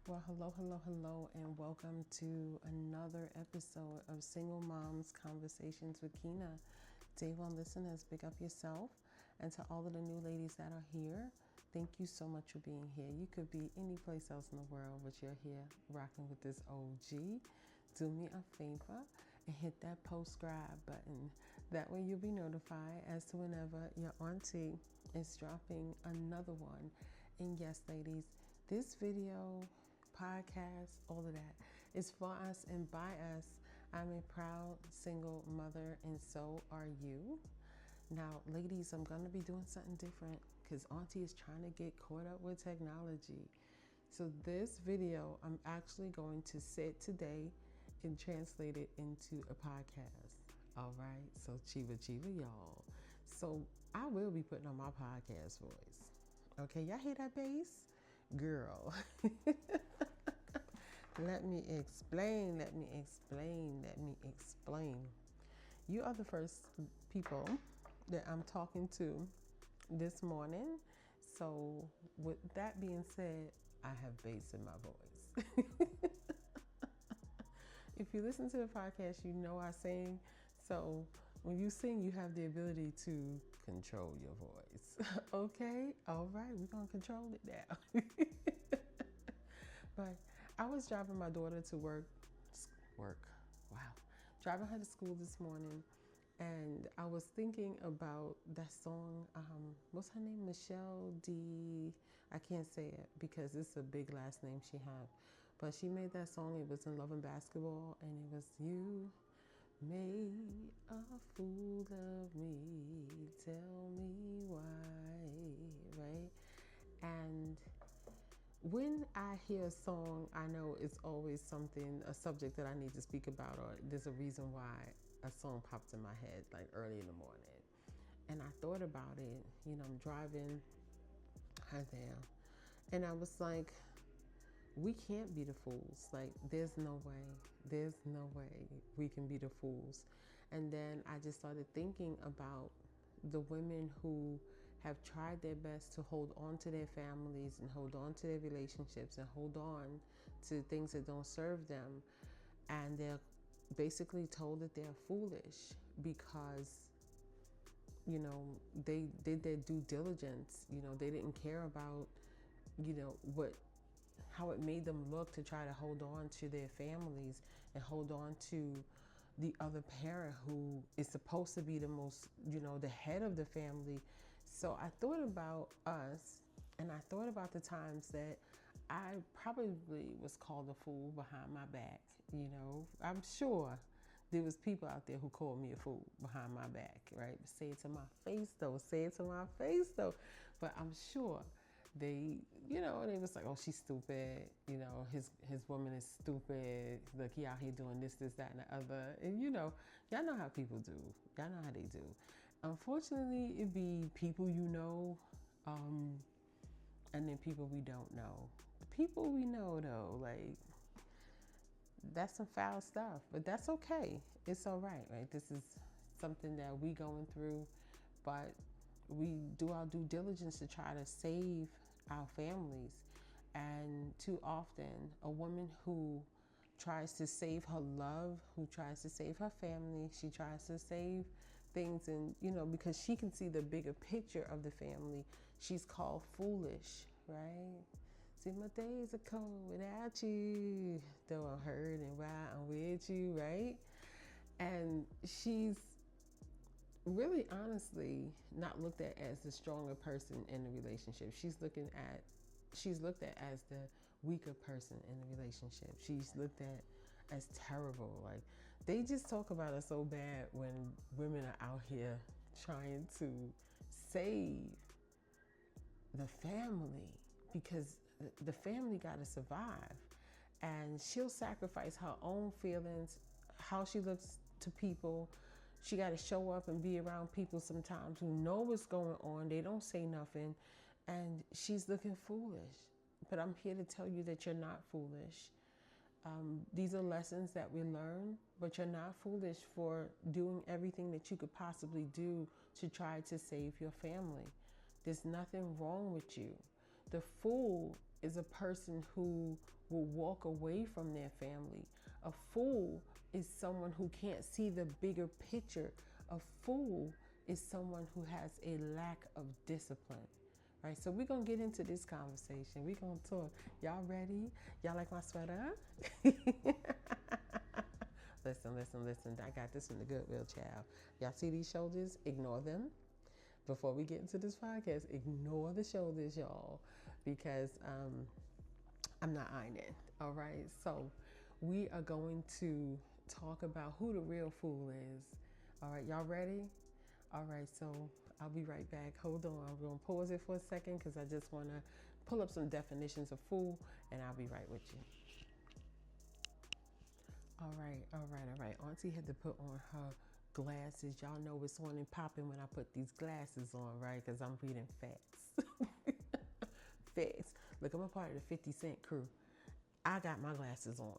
Well, hello, and welcome to another episode of Single Moms Conversations with Kina. Day one listeners, big up yourself. And to all of the new ladies that are here, thank you so much for being here. You could be any place else in the world, but you're here rocking with this OG. Do me a favor and hit that subscribe button. That way you'll be notified as to whenever your auntie is dropping another one. And yes, ladies, this video, podcast, all of that is for us and by us. I'm a proud single mother, and so are you. Now, ladies, I'm going to be doing something different because Auntie is trying to get caught up with technology. So this video, I'm actually going to sit today and translate it into a podcast. All right, so chiva, y'all. So I will be putting on my podcast voice. Okay, y'all hear that bass? Girl. Let me explain. You are the first people that I'm talking to this morning. So with that being said, I have bass in my voice. If you listen to the podcast, you know I sing. So when you sing, you have the ability to control your voice. Okay? All right, we're going to control it now. But I was driving my daughter to work. Wow. Driving her to school this morning. And I was thinking about that song. What's her name? Michelle D. I can't say it because it's a big last name she had. But she made that song. It was in Love and Basketball. And it was, "You made a fool of me. Tell me why." Right? And when I hear a song, I know it's always a subject that I need to speak about, or there's a reason why a song pops in my head, like early in the morning. And I thought about it, I'm driving her there, and I was like, we can't be the fools. Like, there's no way we can be the fools. And then I just started thinking about the women who have tried their best to hold on to their families and hold on to their relationships and hold on to things that don't serve them. And they're basically told that they're foolish because, they did their due diligence. They didn't care about, how it made them look to try to hold on to their families and hold on to the other parent who is supposed to be the most, the head of the family. So I thought about us, and I thought about the times that I probably was called a fool behind my back. I'm sure there was people out there who called me a fool behind my back, right? Say it to my face though. But I'm sure they was like, "Oh, she's stupid. His woman is stupid. Look, he out here doing this, that, and the other." And y'all know how people do. Y'all know how they do. Unfortunately, it be people and then people we don't know. The people we know though, like, that's some foul stuff, but that's okay. It's all right? This is something that we going through, but we do our due diligence to try to save our families. And too often, a woman who tries to save her love, who tries to save her family, she tries to save things, and because she can see the bigger picture of the family, she's called foolish, right? See, my days are cold without you, though I'm hurting while I'm with you, right? And she's really honestly not looked at as the stronger person in the relationship. She's looked at as the weaker person in the relationship. She's looked at as terrible. Like, they just talk about her so bad when women are out here trying to save the family, because the family got to survive. And she'll sacrifice her own feelings, how she looks to people. She got to show up and be around people sometimes who know what's going on. They don't say nothing, and she's looking foolish. But I'm here to tell you that you're not foolish. These are lessons that we learn, but you're not foolish for doing everything that you could possibly do to try to save your family. There's nothing wrong with you. The fool is a person who will walk away from their family. A fool is someone who can't see the bigger picture. A fool is someone who has a lack of discipline. Right, so we're gonna get into this conversation. We're gonna talk. Y'all ready? Y'all like my sweater? Listen. I got this in the Goodwill, child. Y'all see these shoulders? Ignore them. Before we get into this podcast, ignore the shoulders, y'all, because I'm not ironing. All right, so we are going to talk about who the real fool is. All right, y'all ready? All right, so I'll be right back. Hold on, I'm gonna pause it for a second because I just wanna pull up some definitions of fool, and I'll be right with you. All right. Auntie had to put on her glasses. Y'all know it's on and popping when I put these glasses on, right? Because I'm reading facts. Facts. Look, I'm a part of the 50 Cent crew. I got my glasses on.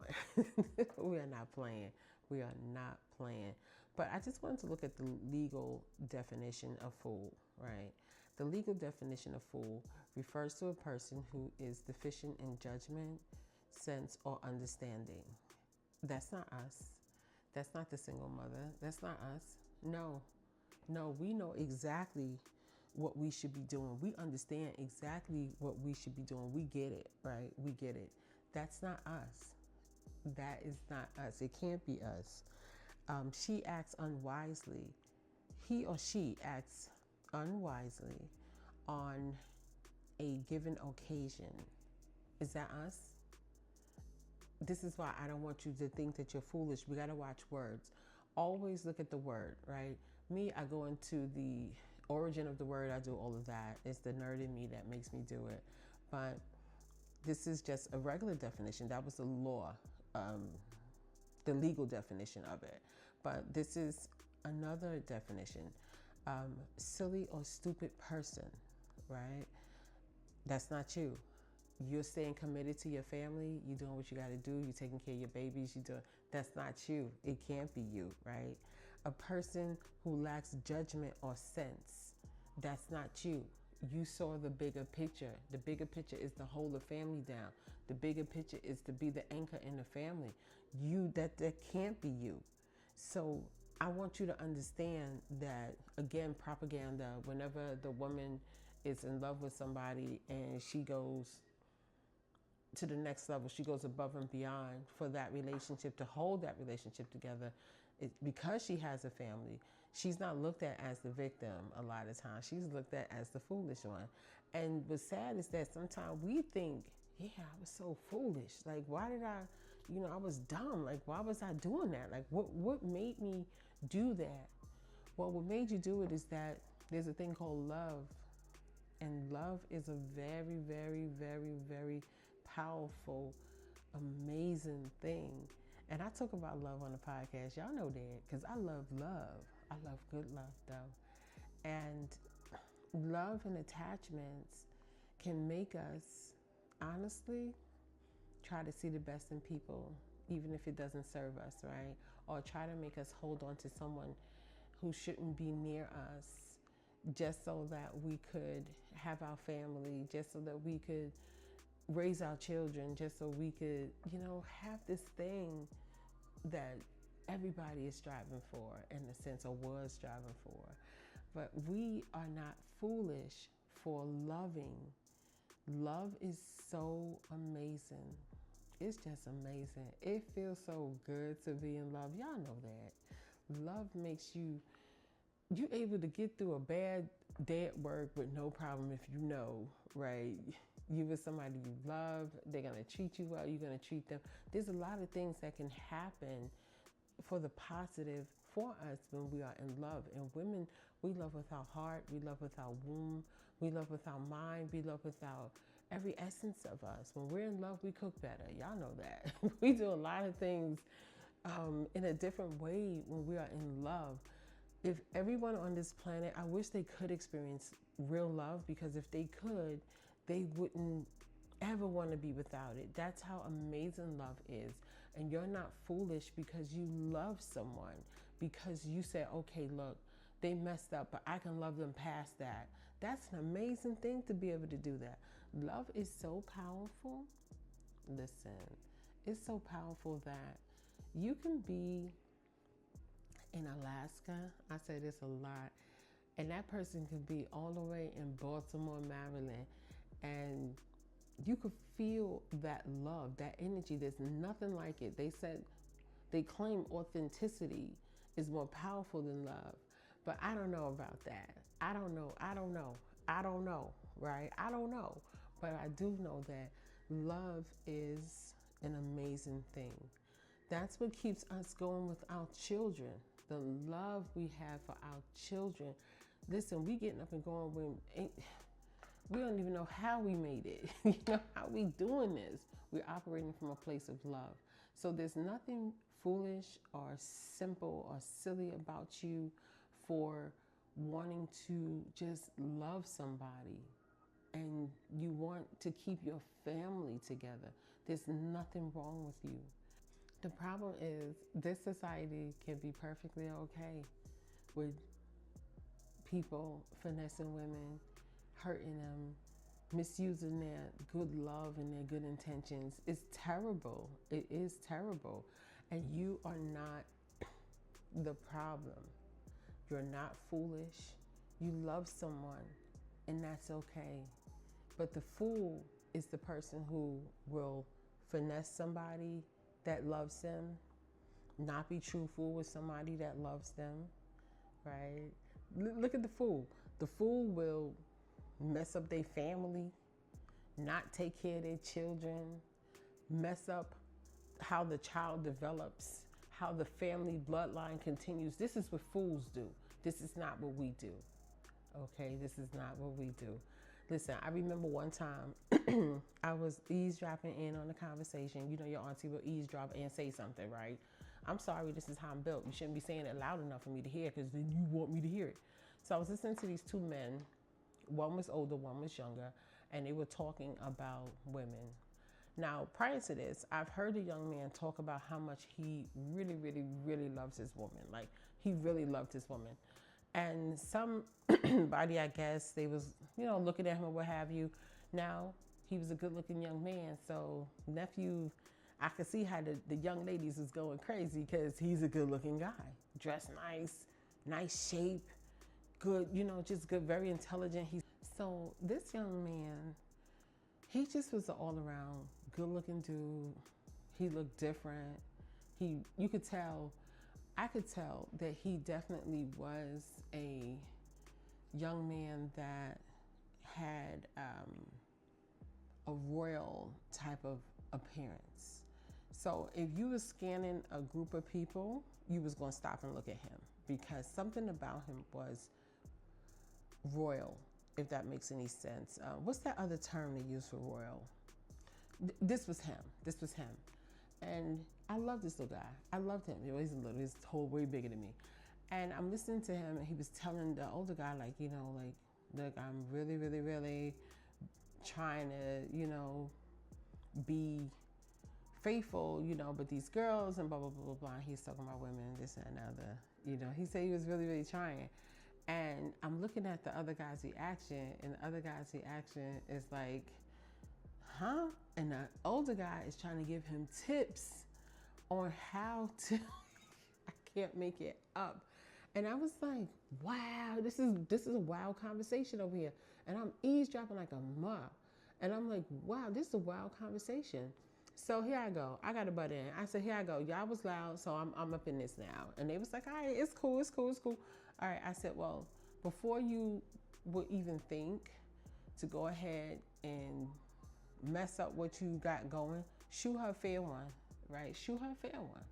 We are not playing. We are not playing. But I just wanted to look at the legal definition of fool, right? The legal definition of fool refers to a person who is deficient in judgment, sense, or understanding. That's not us. That's not the single mother. That's not us. No, we know exactly what we should be doing. We understand exactly what we should be doing. We get it, right? We get it. That's not us. That is not us. It can't be us. She acts unwisely. He or she acts unwisely on a given occasion. Is that us? This is why I don't want you to think that you're foolish. We got to watch words. Always look at the word, right? Me, I go into the origin of the word. I do all of that. It's the nerd in me that makes me do it. But this is just a regular definition. That was the law, the legal definition of it. But this is another definition. Silly or stupid person, right? That's not you. You're staying committed to your family. You're doing what you got to do. You're taking care of your babies. That's not you. It can't be you, right? A person who lacks judgment or sense. That's not you. You saw the bigger picture. The bigger picture is to hold the family down. The bigger picture is to be the anchor in the family. That can't be you. So I want you to understand that, again, propaganda, whenever the woman is in love with somebody and she goes to the next level, she goes above and beyond for that relationship, to hold that relationship together, because she has a family, she's not looked at as the victim a lot of times. She's looked at as the foolish one. And what's sad is that sometimes we think, yeah, I was so foolish. Like, why did I was dumb. Like, why was I doing that? Like, what made me do that? Well, what made you do it is that there's a thing called love. And love is a very, very, very, very powerful, amazing thing. And I talk about love on the podcast. Y'all know that, because I love love. I love good love, though. And love and attachments can make us, honestly, try to see the best in people, even if it doesn't serve us, right? Or try to make us hold on to someone who shouldn't be near us, just so that we could have our family, just so that we could raise our children, just so we could, have this thing that everybody is striving for, in a sense, or was striving for. But we are not foolish for loving. Love is so amazing. It's just amazing. It feels so good to be in love. Y'all know that. Love makes you able to get through a bad day at work with no problem, if you know, right? You with somebody you love, they're going to treat you well, you're going to treat them. There's a lot of things that can happen for the positive for us when we are in love. And women, we love with our heart, we love with our womb, we love with our mind, we love with our every essence of us. When we're in love, we cook better. Y'all know that. We do a lot of things in a different way when we are in love. If everyone on this planet, I wish they could experience real love, because if they could, they wouldn't ever want to be without it. That's how amazing love is. And you're not foolish because you love someone, because you say, okay, look, they messed up, but I can love them past that. That's an amazing thing to be able to do that. Love is so powerful. Listen, it's so powerful that you can be in Alaska. I say this a lot. And that person could be all the way in Baltimore, Maryland. And you could feel that love, that energy. There's nothing like it. They said, they claim authenticity is more powerful than love. But I don't know about that. I don't know, right? I don't know. But I do know that love is an amazing thing. That's what keeps us going with our children. The love we have for our children. Listen, we getting up and going when we don't even know how we made it. You know, how we doing this. We're operating from a place of love. So there's nothing foolish or simple or silly about you for wanting to just love somebody and you want to keep your family together. There's nothing wrong with you. The problem is this society can be perfectly okay with people finessing women, hurting them, misusing their good love and their good intentions. It's terrible. It is terrible. And you are not the problem. You're not foolish. You love someone, and that's okay. But the fool is the person who will finesse somebody that loves them, not be truthful with somebody that loves them, right? Look at the fool. The fool will mess up their family, not take care of their children, mess up how the child develops, how the family bloodline continues. This is what fools do. This is not what we do. Okay, this is not what we do. Listen, I remember one time I was eavesdropping in on a conversation. You know, your auntie will eavesdrop and say something, right? I'm sorry, this is how I'm built. You shouldn't be saying it loud enough for me to hear because then you want me to hear it. So I was listening to these two men. One was older, one was younger, and they were talking about women. Now, prior to this, I've heard a young man talk about how much he really, really, really loves his woman. Like, he really loved his woman. And somebody, I guess, they was, you know, looking at him or what have you. Now, he was a good-looking young man, so nephew, I could see how the young ladies was going crazy because he's a good-looking guy. Dressed nice shape, good, you know, just good, very intelligent. So this young man, he just was an all-around good-looking dude. He looked different. You could tell, I could tell that he definitely was a young man that had a royal type of appearance. So if you were scanning a group of people, you was gonna stop and look at him because something about him was royal, if that makes any sense. What's that other term they use for royal? This was him. And I love this little guy. I loved him. You know, he's little, he's whole way bigger than me. And I'm listening to him and he was telling the older guy, like, you know, like, look, I'm really, really, really trying to, you know, be faithful, you know, but these girls and blah, blah, blah, blah, blah. He's talking about women, this and another. You know, he said he was really, really trying. And I'm looking at the other guy's reaction, and the other guy's reaction is like, huh? And the older guy is trying to give him tips on how to, I can't make it up. And I was like, wow, this is a wild conversation over here. And I'm eavesdropping like a mug. And I'm like, wow, this is a wild conversation. So here I go. I got to butt in. I said, here I go. Y'all was loud, so I'm up in this now. And they was like, all right, it's cool. All right, I said, well, before you would even think to go ahead and mess up what you got going, shoot her a fair one, right? Shoot her a fair one.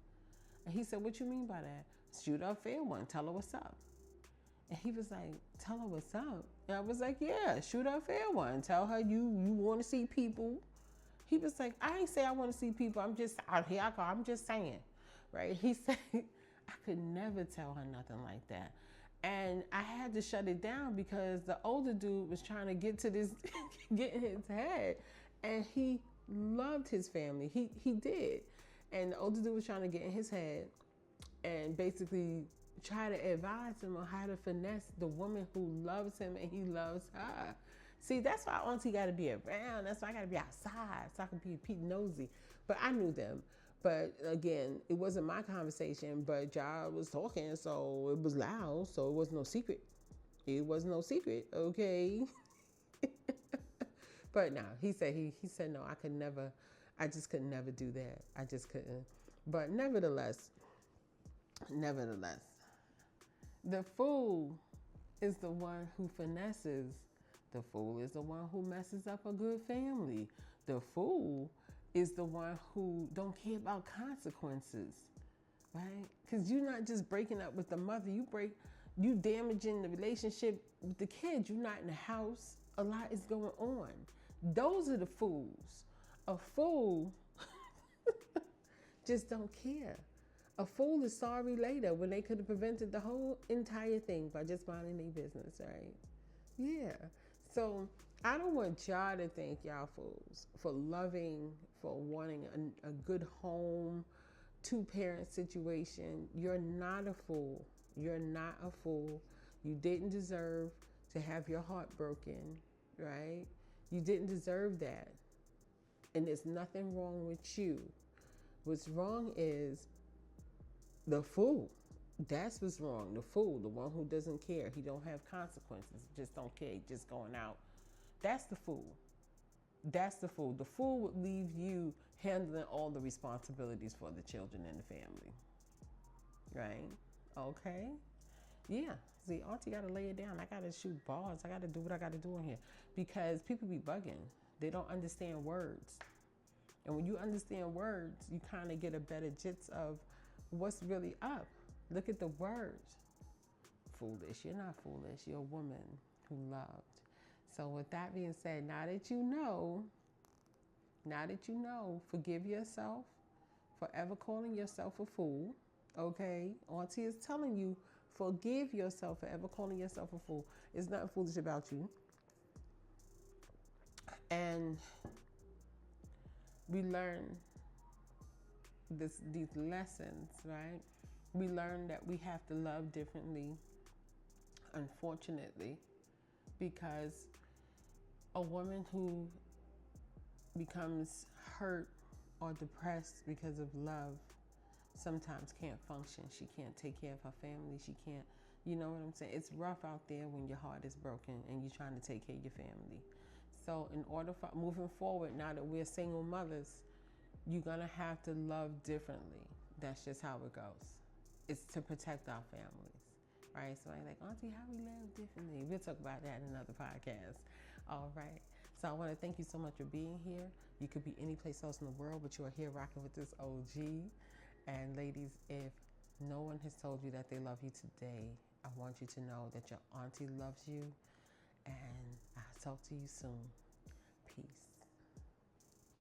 And he said, what you mean by that? Shoot her a fair one. Tell her what's up. And he was like, tell her what's up? And I was like, yeah, shoot her a fair one. Tell her you want to see people. He was like, I ain't say I want to see people. I'm just out here. I'm just saying, right? He said, I could never tell her nothing like that. And I had to shut it down because the older dude was trying to get to this, get in his head. And he loved his family. He did. And the older dude was trying to get in his head and basically try to advise him on how to finesse the woman who loves him and he loves her. See, that's why Auntie got to be around. That's why I got to be outside so I can be Pete Nosy. But I knew them. But again, it wasn't my conversation, but y'all was talking, so it was loud, so it was no secret. It was no secret, okay? But no, he said no, I just could never do that. I just couldn't. But nevertheless, the fool is the one who finesses. The fool is the one who messes up a good family. The fool is the one who don't care about consequences, right? Because you're not just breaking up with the mother. You damaging the relationship with the kids. You're not in the house. A lot is going on. Those are the fools. A fool just don't care. A fool is sorry later when they could have prevented the whole entire thing by just minding their business, right? Yeah. So I don't want y'all to think y'all fools for loving, for wanting a good home, two-parent situation. You're not a fool. You're not a fool. You didn't deserve to have your heart broken, right? You didn't deserve that. And there's nothing wrong with you. What's wrong is the fool. That's what's wrong. The fool, the one who doesn't care. He don't have consequences. Just don't care. Just going out. That's the fool. That's the fool. The fool would leave you handling all the responsibilities for the children and the family. Right? Okay? Yeah. See, Auntie got to lay it down. I got to shoot balls. I got to do what I got to do in here. Because people be bugging. They don't understand words. And when you understand words, you kind of get a better gist of what's really up. Look at the words. Foolish. You're not foolish. You're a woman who loved. So with that being said, now that you know, forgive yourself for ever calling yourself a fool. Okay? Auntie is telling you, forgive yourself for ever calling yourself a fool. It's nothing foolish about you. And we learn these lessons, right? We learn that we have to love differently, unfortunately, because a woman who becomes hurt or depressed because of love sometimes can't function. She can't take care of her family. She can't, you know what I'm saying? It's rough out there when your heart is broken and you're trying to take care of your family. So in order for moving forward, now that we're single mothers, you're going to have to love differently. That's just how it goes. It's to protect our families, right? So I'm like, Auntie, how we live differently? We'll talk about that in another podcast. All right. So I want to thank you so much for being here. You could be any place else in the world, but you are here rocking with this OG. And ladies, if no one has told you that they love you today, I want you to know that your auntie loves you. And I'll talk to you soon. Peace.